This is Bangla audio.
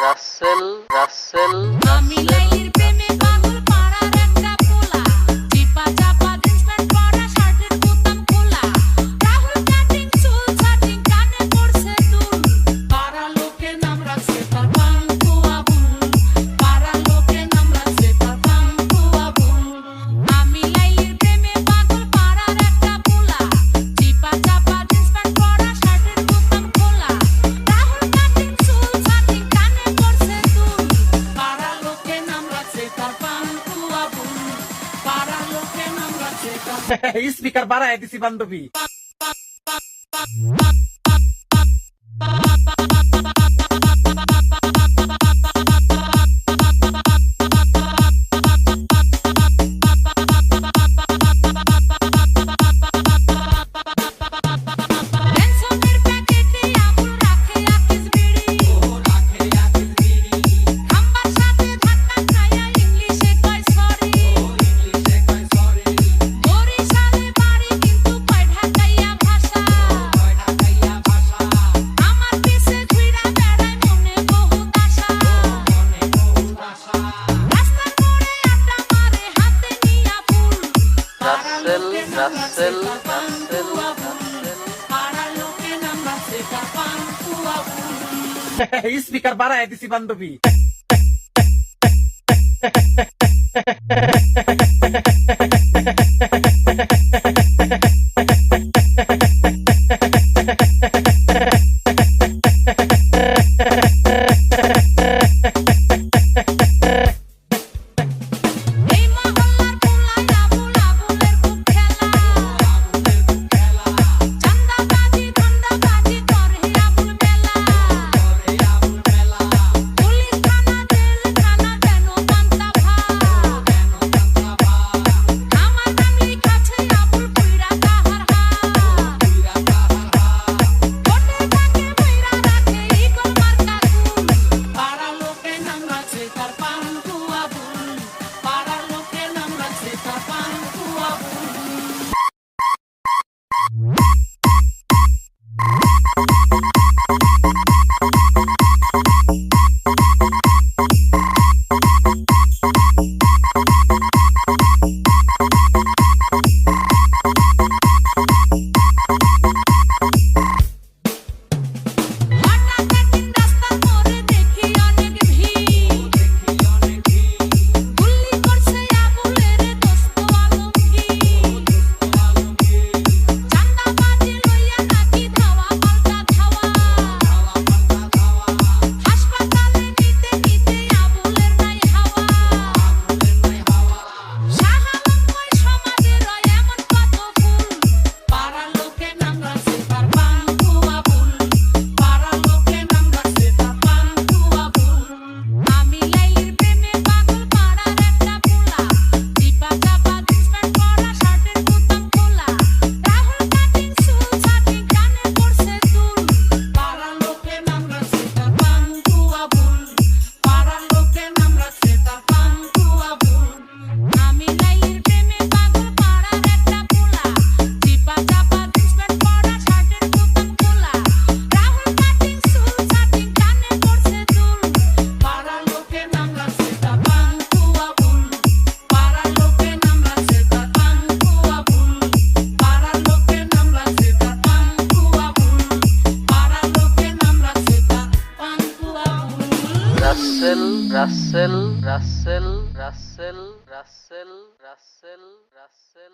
রাসেল রাসেল আমি লাইলির প্রেমে পাগল পাড়ার একটা পোলা চিপা চাপা জিন্স প্যান্ট পরা শার্টের বোতাম খোলা রাহুল কাটিং চুল ছাটিং কানে পড়ছে দুল পাড়া লোকে নাম রাখছে তার পাঙ্কু আবুল পাড়া লোকে নাম রাখছে তার পাঙ্কু আবুল আমি লাইলির প্রেমে পাগল পাড়ার একটা পোলা চিপা চাপা জিন্স প্যান্ট পরা শার্টের বোতাম খোলা রাহুল কাটিং চুল ছাটিং কানে পড়ছে দুল পাড়া লোকে নাম রাখছে তার পাঙ্কু আবুল পাড়া লোকে নাম রাখছে তার স্পিকার বাড়ায় দিছি বান্ধবী। পেনশনের প্যাকেটে আবুল রাখে আকিস বিড়ি খাম্বার সাথে ধাক্কা খায়া ইংলিশে কয় সরি বরিশালে বাড়ি কিন্তু কয় ঢাকাইয়া ভাষা আমার পিছে ঘুইরা বেড়ায় মনে বহুত আশা রাস্তার মোড়ে আড্ডা মারে হাতে নিয়া ফুল রাসেল রাসেল রাসেল পাড়া লোকে নাম রাখছে তার পাঙ্কু আবুল স্পিকার বাড়ায় দিছি বান্ধবী। এই মহল্লার পোলায় আবুল আবুলের খুব খেলা চান্দাবাজি ধান্দাবাজি করে আবুল মেলা পুলিশ থানা জেল খানা যেন পান্তা ভাত আমার নাম লিখাছে আবুল কইরা তাহার হাত ভোটে তাকে বইরা রাখে ইগল মার্কা দুল পাড়া লোকে নাম রাখছে তার পাঙ্কু আবুল পাড়া লোকে নাম রাখছে তার পাঙ্কু আবুল হঠাৎ একদিন রাস্তার মোড়ে দেখি অনেক ভিড় গুল্লি করছে আবুলের দোস্ত আলমগীর চান্দাবাজি লইয়া নাকি ধাওয়া পাল্টা ধাওয়া হাসপাতালে নিতে নিতে আবুলের নাই হাওয়া শাহালময় সমাজের এমন কত ফুল পাড়া লোকে নাম রাখছে তার পাঙ্কু আবুল পাড়া লোকে নাম রাখছে তার পাঙ্কু আবুল আমি লাইলির প্রেমে পাগল পাড়ার একটা পোলা চিপা চাপা জিন্স প্যান্ট পরা শার্টের বোতাম খোলা রাহুল কাটিং চুল ছাটিং কানে পড়ছে দুল পাড়া লোকে নাম রাখছে তার পাঙ্কু আবুল পাড়া লোকে নাম রাখছে তার পাঙ্কু আবুল আমি লাইলির প্রেমে পাগল পাড়ার একটা পোলা চিপা চাপা জিন্স প্যান্ট পরা শার্টের বোতাম খোলা রাহুল কাটিং চুল ছাটিং কানে পড়ছে দুল পাড়া লোকে নাম রাখছে তার পাঙ্কু আবুল পাড়া লোকে নাম রাখছে তার পাঙ্কু আবুল পাড়া লোকে নাম রাখছে তার পাঙ্কু আবুল পাড়া লোকে নাম রাখছে তার পাঙ্কু আবুল রাসেল রাসেল রাসেল রাসেল রাসেল রাসেল রাসেল